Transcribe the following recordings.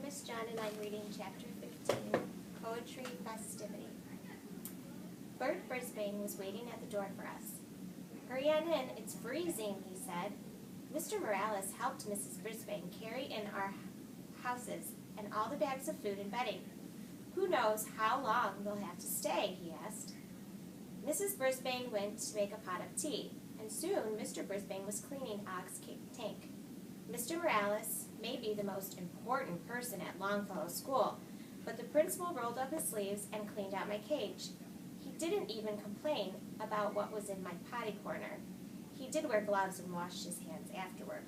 Miss John and I'm reading Chapter 15, Poetry Festivity. Bert Brisbane was waiting at the door for us. "Hurry on in, it's freezing," he said. Mr. Morales helped Mrs. Brisbane carry in our houses and all the bags of food and bedding. "Who knows how long we'll have to stay?" he asked. Mrs. Brisbane went to make a pot of tea, and soon Mr. Brisbane was cleaning Og's tank. Mr. Morales may be the most important person at Longfellow School, but the principal rolled up his sleeves and cleaned out my cage. He didn't even complain about what was in my potty corner. He did wear gloves and washed his hands afterward.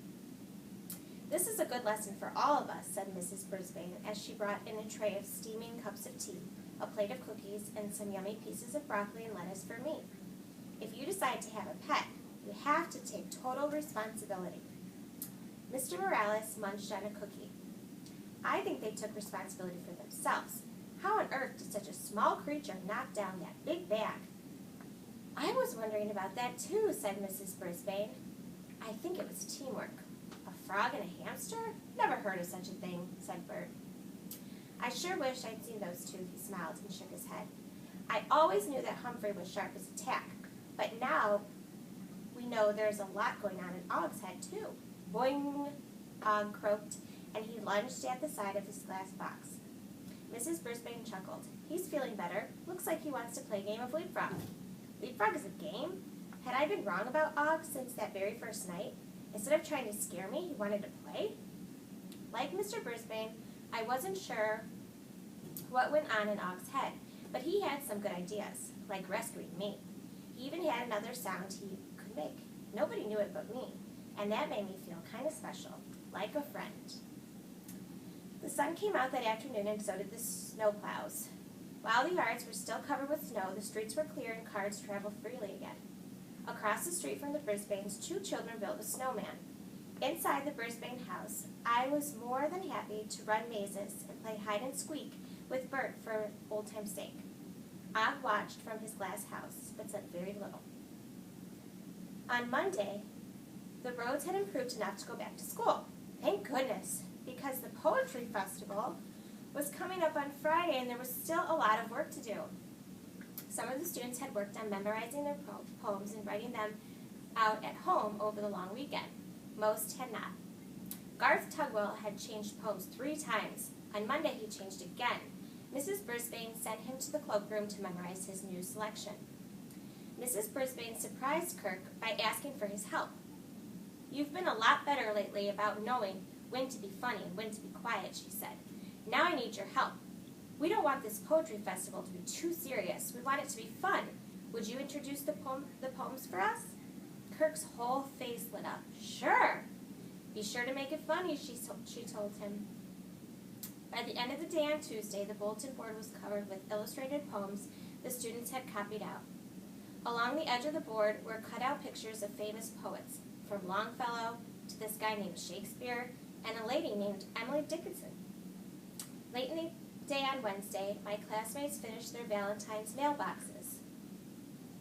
"This is a good lesson for all of us," said Mrs. Brisbane as she brought in a tray of steaming cups of tea, a plate of cookies, and some yummy pieces of broccoli and lettuce for me. "If you decide to have a pet, you have to take total responsibility." Mr. Morales munched on a cookie. "I think they took responsibility for themselves. How on earth did such a small creature knock down that big bag?" "I was wondering about that too," said Mrs. Brisbane. "I think it was teamwork. A frog and a hamster? Never heard of such a thing," said Bert. "I sure wish I'd seen those two," he smiled and shook his head. "I always knew that Humphrey was sharp as a tack, but now we know there's a lot going on in Og's head too." "Boing!" Og croaked, and he lunged at the side of his glass box. Mrs. Brisbane chuckled. "He's feeling better. Looks like he wants to play a game of leapfrog." "Leapfrog is a game?" Had I been wrong about Og since that very first night? Instead of trying to scare me, he wanted to play? Like Mr. Brisbane, I wasn't sure what went on in Og's head, but he had some good ideas, like rescuing me. He even had another sound he could make. Nobody knew it but me, and that made me feel kind of special, like a friend. The sun came out that afternoon, and so did the snowplows. While the yards were still covered with snow, the streets were clear and cars traveled freely again. Across the street from the Brisbanes, 2 children built a snowman. Inside the Brisbane house, I was more than happy to run mazes and play hide and squeak with Bert for old time's sake. Og watched from his glass house, but said very little. On Monday, the roads had improved enough to go back to school. Thank goodness, because the poetry festival was coming up on Friday and there was still a lot of work to do. Some of the students had worked on memorizing their poems and writing them out at home over the long weekend. Most had not. Garth Tugwell had changed poems 3 times. On Monday he changed again. Mrs. Brisbane sent him to the cloakroom to memorize his new selection. Mrs. Brisbane surprised Kirk by asking for his help. "You've been a lot better lately about knowing when to be funny and when to be quiet," she said. "Now I need your help. We don't want this poetry festival to be too serious. We want it to be fun. Would you introduce the poems for us?" Kirk's whole face lit up. "Sure." "Be sure to make it funny," she told him. By the end of the day on Tuesday, the bulletin board was covered with illustrated poems the students had copied out. Along the edge of the board were cut-out pictures of famous poets, from Longfellow to this guy named Shakespeare and a lady named Emily Dickinson. Late in the day on Wednesday, my classmates finished their Valentine's mailboxes.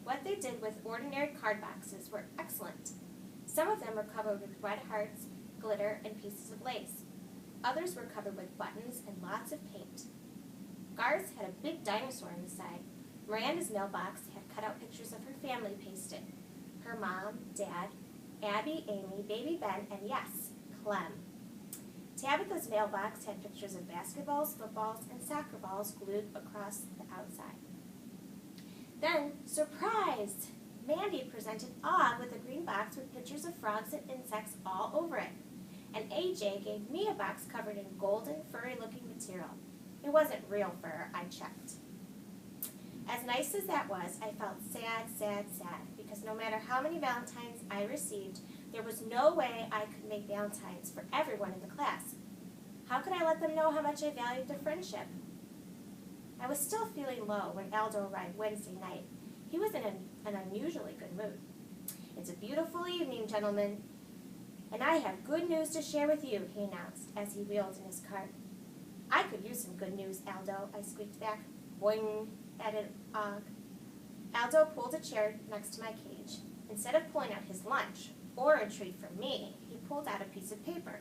What they did with ordinary card boxes were excellent. Some of them were covered with red hearts, glitter, and pieces of lace. Others were covered with buttons and lots of paint. Garth's had a big dinosaur on the side. Miranda's mailbox had cut-out pictures of her family pasted. Her mom, Dad, Abby, Amy, baby Ben, and yes, Clem. Tabitha's mailbox had pictures of basketballs, footballs, and soccer balls glued across the outside. Then, surprise! Mandy presented Og with a green box with pictures of frogs and insects all over it. And AJ gave me a box covered in golden, furry-looking material. It wasn't real fur, I checked. As nice as that was, I felt sad, because no matter how many Valentines I received, there was no way I could make Valentines for everyone in the class. How could I let them know how much I valued their friendship? I was still feeling low when Aldo arrived Wednesday night. He was in an unusually good mood. "It's a beautiful evening, gentlemen, and I have good news to share with you," he announced as he wheeled in his cart. "I could use some good news, Aldo," I squeaked back. "Boing," added Og. Aldo pulled a chair next to my cage. Instead of pulling out his lunch, or a treat for me, he pulled out a piece of paper.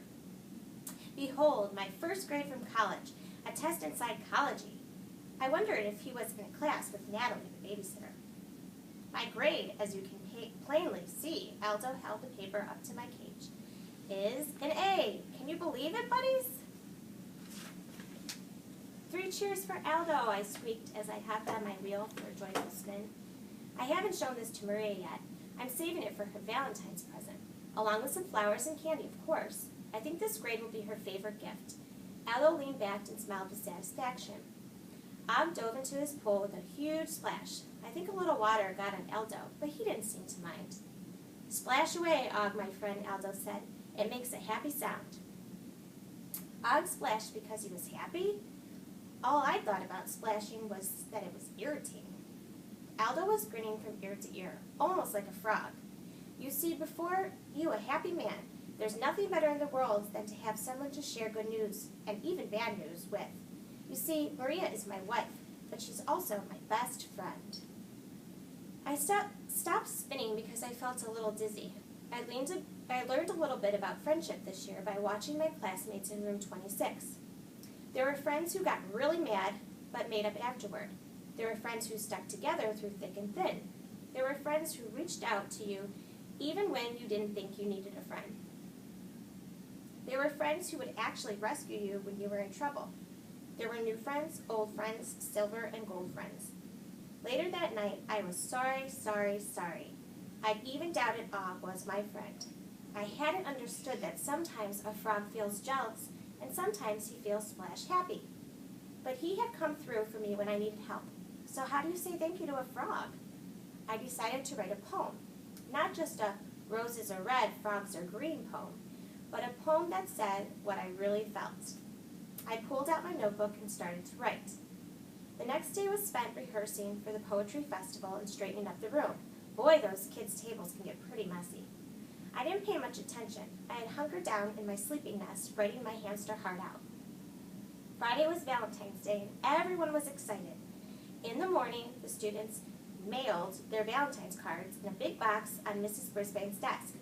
Behold, my first grade from college, a test in psychology. I wondered if he was in a class with Natalie, the babysitter. My grade, as you can plainly see, Aldo held the paper up to my cage, is an A. Can you believe it, buddies? 3 cheers for Aldo, I squeaked as I hopped on my wheel for a joyful spin. I haven't shown this to Maria yet. I'm saving it for her Valentine's present, along with some flowers and candy, of course. I think this grade will be her favorite gift. Aldo leaned back and smiled with satisfaction. Og dove into his pool with a huge splash. I think a little water got on Aldo, but he didn't seem to mind. Splash away, Og, my friend, Aldo said. It makes a happy sound. Og splashed because he was happy? All I thought about splashing was that it was irritating. Aldo was grinning from ear to ear, almost like a frog. You see, before you, a happy man, there's nothing better in the world than to have someone to share good news, and even bad news, with. You see, Maria is my wife, but she's also my best friend. I stopped spinning because I felt a little dizzy. I learned a little bit about friendship this year by watching my classmates in room 26. There were friends who got really mad, but made up afterward. There were friends who stuck together through thick and thin. There were friends who reached out to you even when you didn't think you needed a friend. There were friends who would actually rescue you when you were in trouble. There were new friends, old friends, silver and gold friends. Later that night, I was sorry. I'd even doubted Og was my friend. I hadn't understood that sometimes a frog feels jealous and sometimes he feels splash happy. But he had come through for me when I needed help. So how do you say thank you to a frog? I decided to write a poem. Not just a roses are red, frogs are green poem, but a poem that said what I really felt. I pulled out my notebook and started to write. The next day was spent rehearsing for the poetry festival and straightening up the room. Boy, those kids' tables can get pretty messy. I didn't pay much attention. I had hunkered down in my sleeping nest, writing my hamster heart out. Friday was Valentine's Day, and everyone was excited. In the morning, the students mailed their Valentine's cards in a big box on Mrs. Brisbane's desk.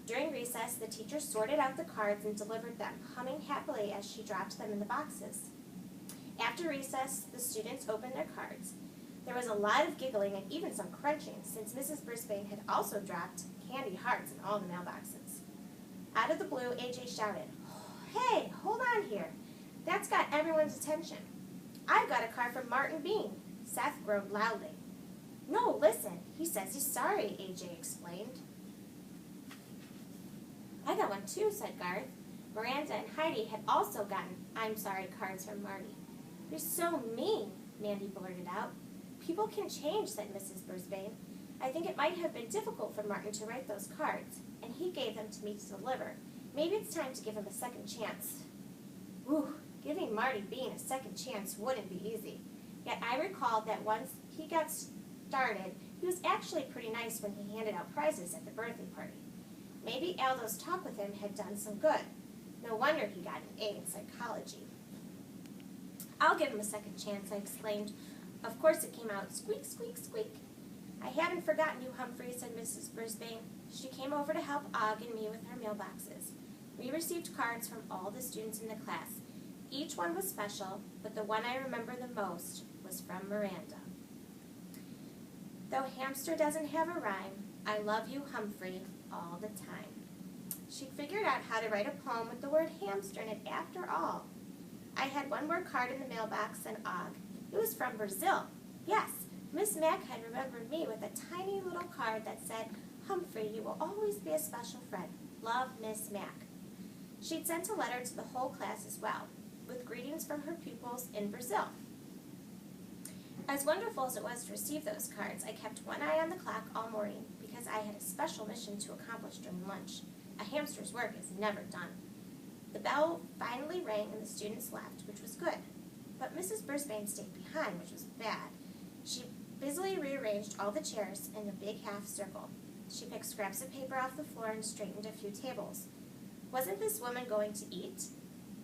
During recess, the teacher sorted out the cards and delivered them, humming happily as she dropped them in the boxes. After recess, the students opened their cards. There was a lot of giggling and even some crunching, since Mrs. Brisbane had also dropped candy hearts in all the mailboxes. Out of the blue, AJ shouted, "Hey, hold on here. That's got everyone's attention. I've got a card from Martin Bean." Seth groaned loudly. "No, listen. He says he's sorry," AJ explained. "I got one too," said Garth. Miranda and Heidi had also gotten "I'm sorry" cards from Marty. "You're so mean," Mandy blurted out. "People can change," said Mrs. Brisbane. "I think it might have been difficult for Martin to write those cards, and he gave them to me to deliver. Maybe it's time to give him a second chance." Whew, giving Marty Bean a second chance wouldn't be easy. Yet I recalled that once he got started, he was actually pretty nice when he handed out prizes at the birthday party. Maybe Aldo's talk with him had done some good. No wonder he got an A in psychology. "I'll give him a second chance," I exclaimed. Of course it came out squeak, squeak, squeak. "I haven't forgotten you, Humphrey," said Mrs. Brisbane. She came over to help Og and me with our mailboxes. We received cards from all the students in the class. Each one was special, but the one I remember the most was from Miranda. "Though hamster doesn't have a rhyme, I love you, Humphrey, all the time." She figured out how to write a poem with the word hamster in it after all. I had one more card in the mailbox and Og. It was from Brazil. Yes, Miss Mack had remembered me with a tiny little card that said, "Humphrey, you will always be a special friend. Love, Miss Mack." She'd sent a letter to the whole class as well, with greetings from her pupils in Brazil. As wonderful as it was to receive those cards, I kept one eye on the clock all morning because I had a special mission to accomplish during lunch. A hamster's work is never done. The bell finally rang and the students left, which was good. But Mrs. Brisbane stayed behind, which was bad. She busily rearranged all the chairs in a big half circle. She picked scraps of paper off the floor and straightened a few tables. Wasn't this woman going to eat?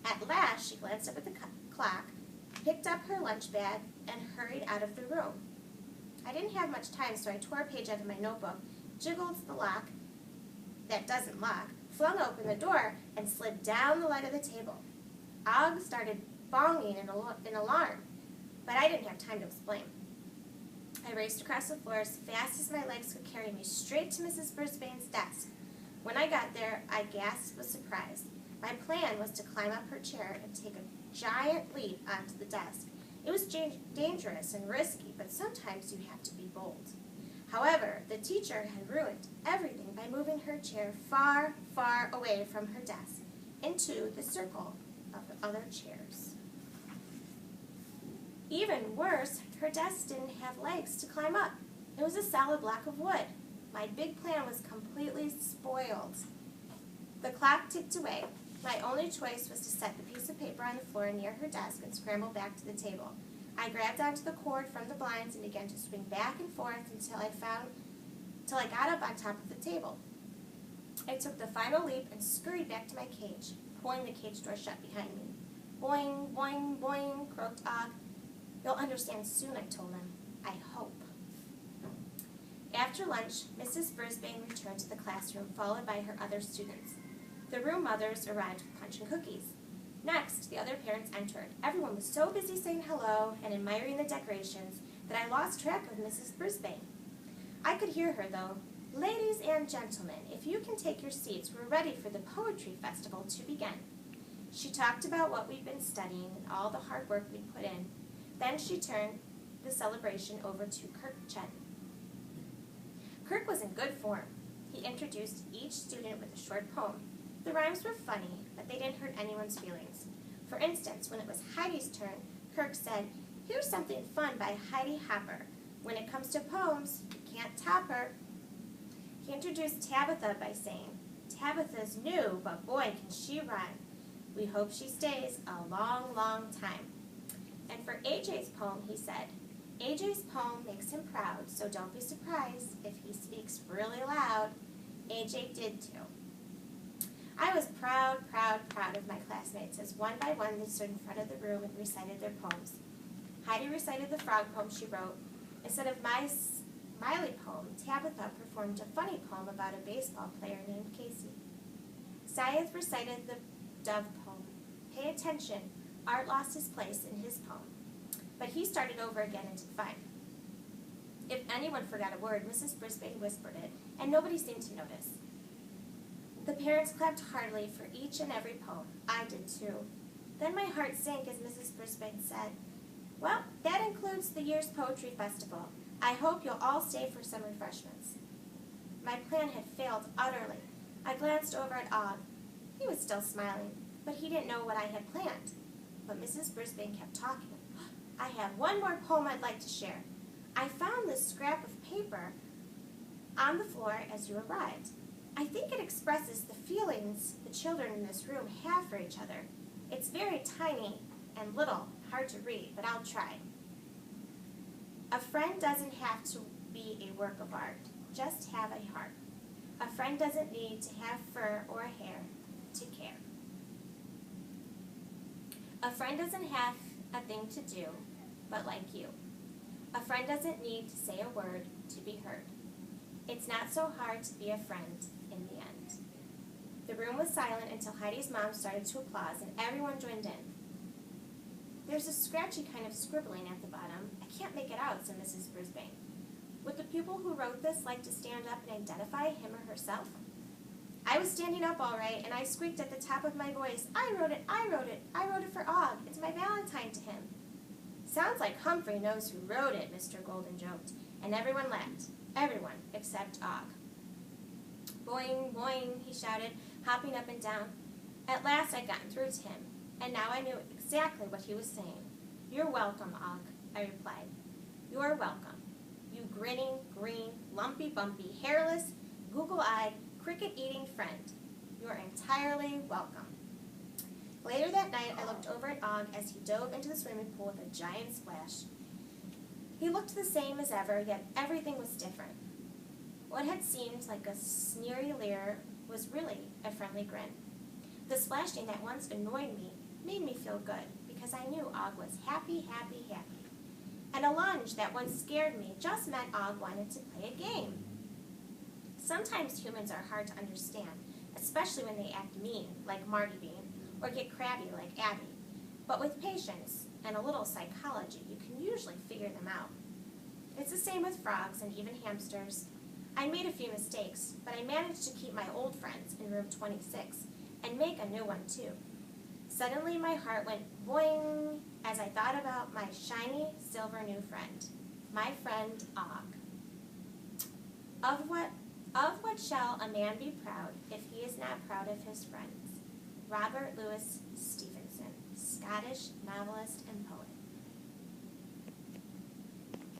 At last, she glanced up at the clock, picked up her lunch bag, and hurried out of the room. I didn't have much time, so I tore a page out of my notebook, jiggled the lock that doesn't lock, flung open the door, and slid down the leg of the table. Og started bonging in alarm, but I didn't have time to explain. I raced across the floor as fast as my legs could carry me straight to Mrs. Brisbane's desk. When I got there, I gasped with surprise. My plan was to climb up her chair and take a giant leap onto the desk. It was dangerous and risky, but sometimes you have to be bold. However, the teacher had ruined everything by moving her chair far, far away from her desk into the circle of the other chairs. Even worse, her desk didn't have legs to climb up. It was a solid block of wood. My big plan was completely spoiled. The clock ticked away. My only choice was to set the piece of paper on the floor near her desk and scramble back to the table. I grabbed onto the cord from the blinds and began to swing back and forth until I got up on top of the table. I took the final leap and scurried back to my cage, pulling the cage door shut behind me. Boing, boing, boing, croaked Og. You'll understand soon, I told him. I hope. After lunch, Mrs. Brisbane returned to the classroom, followed by her other students. The room mothers arrived with punch and cookies. Next, the other parents entered. Everyone was so busy saying hello and admiring the decorations that I lost track of Mrs. Brisbane. I could hear her, though. Ladies and gentlemen, if you can take your seats, we're ready for the Poetry Festival to begin. She talked about what we'd been studying and all the hard work we'd put in. Then she turned the celebration over to Kirk Chen. Kirk was in good form. He introduced each student with a short poem. The rhymes were funny, but they didn't hurt anyone's feelings. For instance, when it was Heidi's turn, Kirk said, "Here's something fun by Heidi Hopper. When it comes to poems, you can't top her." He introduced Tabitha by saying, "Tabitha's new, but boy, can she rhyme. We hope she stays a long, long time." And for AJ's poem, he said, "AJ's poem makes him proud, so don't be surprised if he speaks really loud." AJ did too. I was proud, proud, proud of my classmates as one by one they stood in front of the room and recited their poems. Heidi recited the frog poem she wrote. Instead of my smiley poem, Tabitha performed a funny poem about a baseball player named Casey. Syed recited the dove poem. Pay attention, Art lost his place in his poem, but he started over again and did fine. If anyone forgot a word, Mrs. Brisbane whispered it, and nobody seemed to notice. The parents clapped heartily for each and every poem. I did too. Then my heart sank as Mrs. Brisbane said, "Well, that includes the year's Poetry Festival. I hope you'll all stay for some refreshments." My plan had failed utterly. I glanced over at Og. He was still smiling, but he didn't know what I had planned. But Mrs. Brisbane kept talking. "I have one more poem I'd like to share. I found this scrap of paper on the floor as you arrived. I think it expresses the feelings the children in this room have for each other. It's very tiny and little, hard to read, but I'll try. A friend doesn't have to be a work of art, just have a heart. A friend doesn't need to have fur or hair to care. A friend doesn't have a thing to do, but like you. A friend doesn't need to say a word to be heard. It's not so hard to be a friend in the end." The room was silent until Heidi's mom started to applaud and everyone joined in. "There's a scratchy kind of scribbling at the bottom. I can't make it out," said Mrs. Brisbane. "Would the pupil who wrote this like to stand up and identify him or herself?" I was standing up all right, and I squeaked at the top of my voice, "I wrote it, I wrote it, I wrote it for Og. It's my Valentine to him." "Sounds like Humphrey knows who wrote it," Mr. Golden joked, and everyone laughed. Everyone except Og. "Boing, boing," he shouted, hopping up and down. At last I'd gotten through to him, and now I knew exactly what he was saying. "You're welcome, Og," I replied. "You're welcome. You grinning, green, lumpy, bumpy, hairless, Google-eyed, cricket-eating friend. You're entirely welcome." Later that night, I looked over at Og as he dove into the swimming pool with a giant splash. He looked the same as ever, yet everything was different. What had seemed like a sneery leer was really a friendly grin. The splashing that once annoyed me made me feel good, because I knew Og was happy, happy, happy. And a lunge that once scared me just meant Og wanted to play a game. Sometimes humans are hard to understand, especially when they act mean, like Marty Bean, or get crabby, like Abby. But with patience and a little psychology, you can usually figure them out. It's the same with frogs and even hamsters. I made a few mistakes, but I managed to keep my old friends in room 26 and make a new one too. Suddenly my heart went boing as I thought about my shiny silver new friend, my friend Og. Of what shall a man be proud if he is not proud of his friends? Robert Louis Stevenson, Scottish novelist and poet.